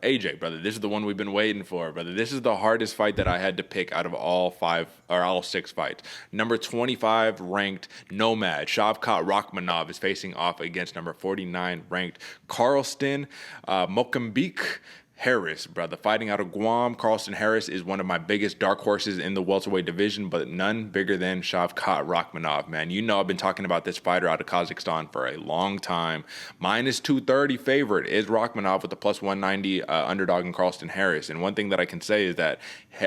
AJ, brother, this is the one we've been waiting for, brother. This is the hardest fight that I had to pick out of all 6 fights. Number 25 ranked Nomad Shavkat Rakhmonov is facing off against number 49 ranked Carlston Mokambik Harris, brother, fighting out of Guam. Carlston Harris is one of my biggest dark horses in the welterweight division, but none bigger than Shavkat Rakhmonov, man. You know I've been talking about this fighter out of Kazakhstan for a long time. Minus 230 favorite is Rakhmonov with the plus 190 underdog in Carlston Harris. And one thing that I can say is that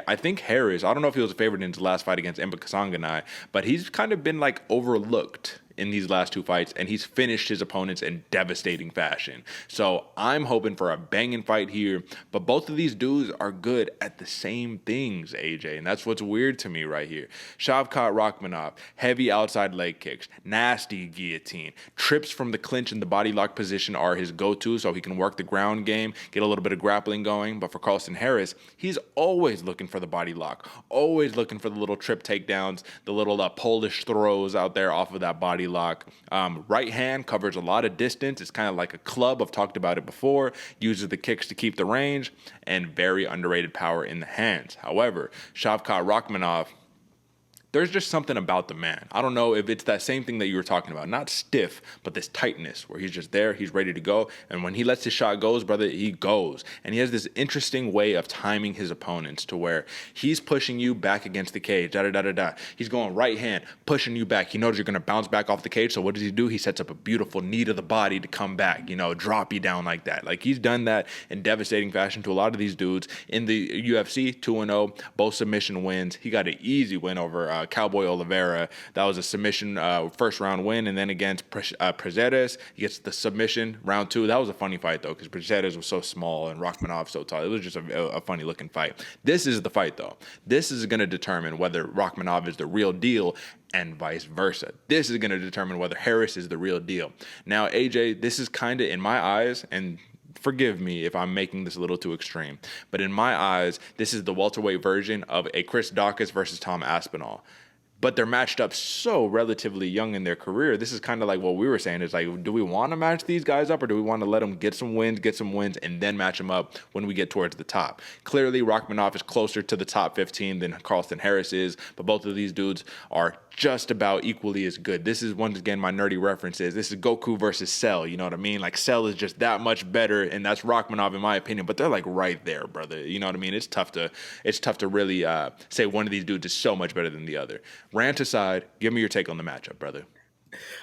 I think Harris, I don't know if he was a favorite in his last fight against Imba Kasanganay, but he's kind of been like overlooked in these last 2 fights, and he's finished his opponents in devastating fashion. So I'm hoping for a banging fight here, but both of these dudes are good at the same things, AJ, and that's what's weird to me right here. Shavkat Rakhmonov, heavy outside leg kicks, nasty guillotine, trips from the clinch and the body lock position are his go-to, so he can work the ground game, get a little bit of grappling going. But for Carlston Harris, he's always looking for the body lock, always looking for the little trip takedowns, the little Polish throws out there off of that body lock. Right hand covers a lot of distance. It's kind of like a club. I've talked about it before. Uses the kicks to keep the range, and very underrated power in the hands. However, Shavkat Rakhmonov, there's just something about the man. I don't know if it's that same thing that you were talking about. Not stiff, but this tightness where he's just there, he's ready to go. And when he lets his shot goes, brother, he goes. And he has this interesting way of timing his opponents to where he's pushing you back against the cage, da-da-da-da-da. He's going right hand, pushing you back. He knows you're going to bounce back off the cage. So what does he do? He sets up a beautiful knee to the body to come back, drop you down like that. Like, he's done that in devastating fashion to a lot of these dudes. In the UFC, 2-0, both submission wins. He got an easy win over Cowboy Oliveira. That was a submission first round win, and then against Prazeres, he gets the submission round 2. That was a funny fight though, because Prazeres was so small and Rakhmonov so tall. It was just a funny looking fight. This is the fight though. This is going to determine whether Rakhmonov is the real deal and vice versa. This is going to determine whether Harris is the real deal. Now, AJ, this is kind of, in my eyes, and forgive me if I'm making this a little too extreme, but in my eyes, this is the welterweight version of a Chris Daukaus versus Tom Aspinall. But they're matched up so relatively young in their career. This is kind of like what we were saying. It's like, do we want to match these guys up, or do we want to let them get some wins, and then match them up when we get towards the top? Clearly, Rakhmonov is closer to the top 15 than Carlston Harris is, but both of these dudes are just about equally as good. This is, once again, my nerdy references. This is Goku versus Cell, you know what I mean? Like, Cell is just that much better, and that's Rakhmonov in my opinion, but they're like right there, brother. You know what I mean? It's tough to really say one of these dudes is so much better than the other. Rant aside, give me your take on the matchup, brother.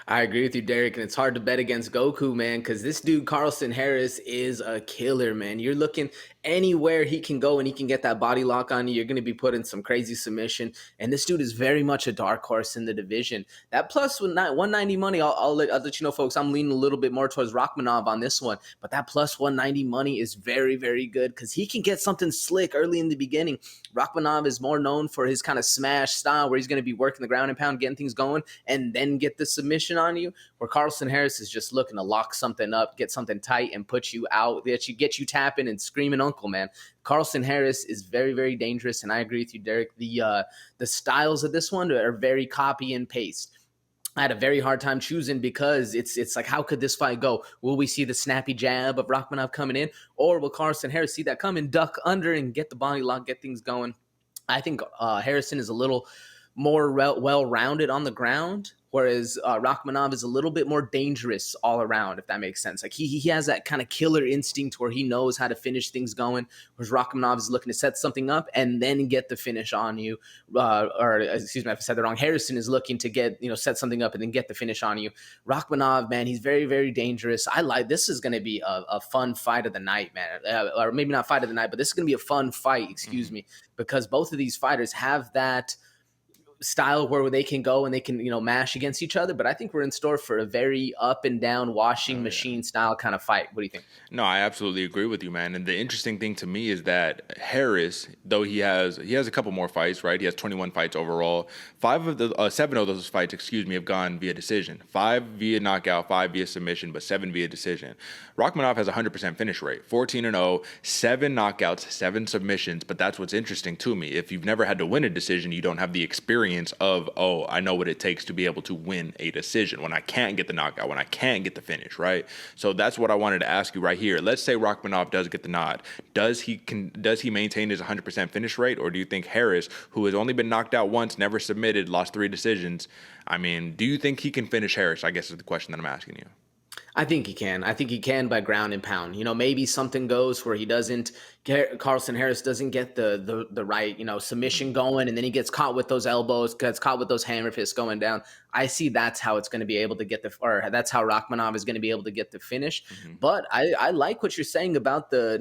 I agree with you, Derek, and it's hard to bet against Goku, man, because this dude, Carlston Harris, is a killer, man. You're looking anywhere he can go and he can get that body lock on you. You're going to be put in some crazy submission, and this dude is very much a dark horse in the division. That plus 190 money, I'll let you know, folks, I'm leaning a little bit more towards Rakhmonov on this one, but that plus 190 money is very, very good because he can get something slick early in the beginning. Rakhmonov is more known for his kind of smash style where he's going to be working the ground and pound, getting things going, and then get the submission on you, where Carlston Harris is just looking to lock something up, get something tight, and put you out, get you tapping and screaming uncle, man. Carlston Harris is very, very dangerous, and I agree with you, Derek. The styles of this one are very copy and paste. I had a very hard time choosing because it's like, how could this fight go? Will we see the snappy jab of Rakhmonov coming in, or will Carlston Harris see that coming, duck under, and get the body lock, get things going? I think Harrison is a little more well-rounded on the ground, whereas Rakhmonov is a little bit more dangerous all around, if that makes sense. Like, he has that kind of killer instinct where he knows how to finish things going, whereas Rakhmonov is looking to set something up and then get the finish on you. Or excuse me if I said that wrong. Harrison is looking to get, set something up and then get the finish on you. Rakhmonov, man, he's very, very dangerous. This is going to be a fun fight of the night, man. Or maybe not fight of the night, but this is going to be a fun fight, me, because both of these fighters have that style where they can go and they can, mash against each other. But I think we're in store for a very up and down washing machine style kind of fight. What do you think? No, I absolutely agree with you, man. And the interesting thing to me is that Harris, though he has a couple more fights, right? He has 21 fights overall. 7 of those fights, have gone via decision. 5 via knockout, 5 via submission, but 7 via decision. Rakhmonov has a 100% finish rate, 14-0, 7 knockouts, 7 submissions. But that's what's interesting to me. If you've never had to win a decision, you don't have the experience experience of, oh, I know what it takes to be able to win a decision when I can't get the knockout, when I can't get the finish, right? So that's what I wanted to ask you right here. Let's say Rakhmonov does get the nod. Does he maintain his 100% finish rate, or do you think Harris, who has only been knocked out once, never submitted, lost 3 decisions, I mean, do you think he can finish Harris? I guess is the question that I'm asking you. I think he can. I think he can by ground and pound. Maybe something goes where he doesn't get, Carlston Harris doesn't get the right, submission going, and then he gets caught with those elbows, gets caught with those hammer fists going down. I see that's how it's going to be able to get or that's how Rakhmonov is going to be able to get the finish. Mm-hmm. But I like what you're saying about the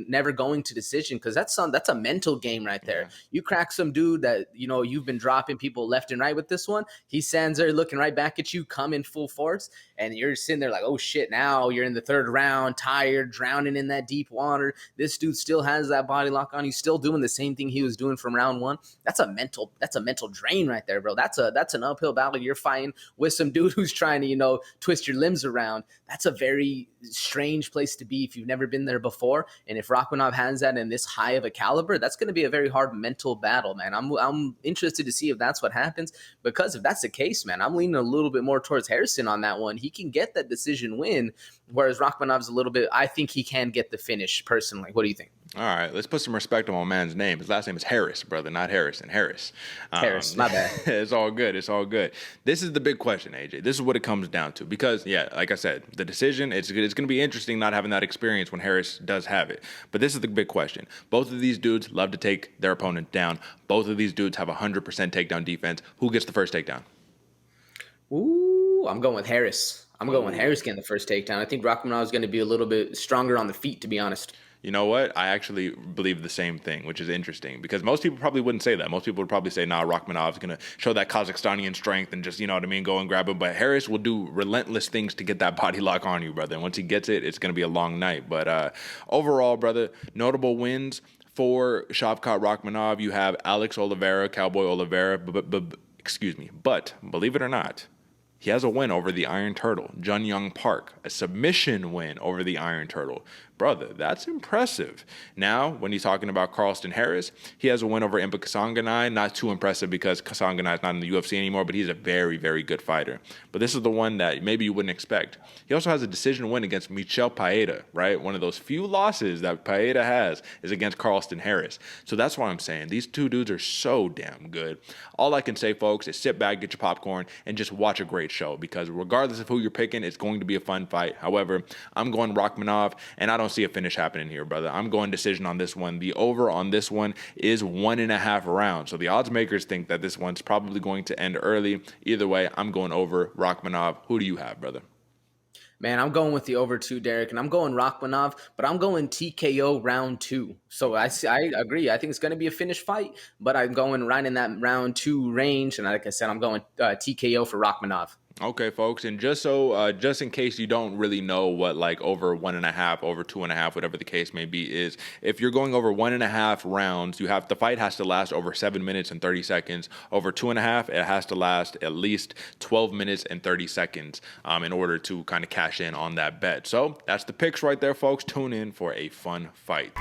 never going to decision, because that's a mental game right there. Yeah. You crack some dude that, you've been dropping people left and right with this one. He stands there looking right back at you, coming full force, and you're sitting there like, oh shit, now you're in the 3rd round, tired, drowning in that deep water. This dude still has that body lock on. He's still doing the same thing he was doing from round 1. That's a mental drain right there, bro. That's an uphill battle. You're fighting with some dude who's trying to, twist your limbs around. That's a very strange place to be if you've never been there before. And if Rakhmonov has that in this high of a caliber, that's going to be a very hard mental battle, man. I'm interested to see if that's what happens, because if that's the case, man, I'm leaning a little bit more towards Harrison on that one. He can get that decision win, whereas Rakhmonov's a little bit, I think he can get the finish personally. What do you think? All right, let's put some respect on my man's name. His last name is Harris, brother, not Harrison. Harris. Harris, my bad. It's all good. It's all good. This is the big question, AJ. This is what it comes down to. Because, yeah, like I said, the decision, it's going to be interesting not having that experience when Harris does have it. But this is the big question. Both of these dudes love to take their opponent down. Both of these dudes have 100% takedown defense. Who gets the first takedown? Ooh, I'm going with Harris. I'm going with Harris getting the first takedown. I think Rakhmonov is going to be a little bit stronger on the feet, to be honest. You know what? I actually believe the same thing, which is interesting, because most people probably wouldn't say that. Most people would probably say, nah, Rakhmonov's going to show that Kazakhstanian strength and just, go and grab him. But Harris will do relentless things to get that body lock on you, brother. And once he gets it, it's going to be a long night. But overall, brother, notable wins for Shavkat Rakhmonov. You have Alex Oliveira, Cowboy Oliveira, but believe it or not, he has a win over the Iron Turtle, Jun Young Park, a submission win over the Iron Turtle. Brother, that's impressive. Now, when he's talking about Carlston Harris, he has a win over Impa Kasanganay. Not too impressive because Kasanganay is not in the UFC anymore, but he's a very, very good fighter. But this is the one that maybe you wouldn't expect. He also has a decision win against Michel Paeta, right? One of those few losses that Paeta has is against Carlston Harris. So that's why I'm saying these two dudes are so damn good. All I can say, folks, is sit back, get your popcorn, and just watch a great show, because regardless of who you're picking, it's going to be a fun fight. However, I'm going Rakhmonov, and I don't see a finish happening here, brother. I'm going decision on this one. The over on this one is 1.5 rounds. So the odds makers think that this one's probably going to end early. Either way, I'm going over Rakhmonov. Who do you have, brother? Man, I'm going with the over 2, Derek, and I'm going Rakhmonov, but I'm going TKO round 2. So I agree. I think it's going to be a finish fight, but I'm going right in that round 2 range. And like I said, I'm going TKO for Rakhmonov. Okay, folks, and just in case you don't really know what over 1.5, over 2.5, whatever the case may be is, if you're going over 1.5 rounds, the fight has to last over 7 minutes and 30 seconds. Over 2.5, it has to last at least 12 minutes and 30 seconds in order to kind of cash in on that bet. So that's the picks right there, folks. Tune in for a fun fight.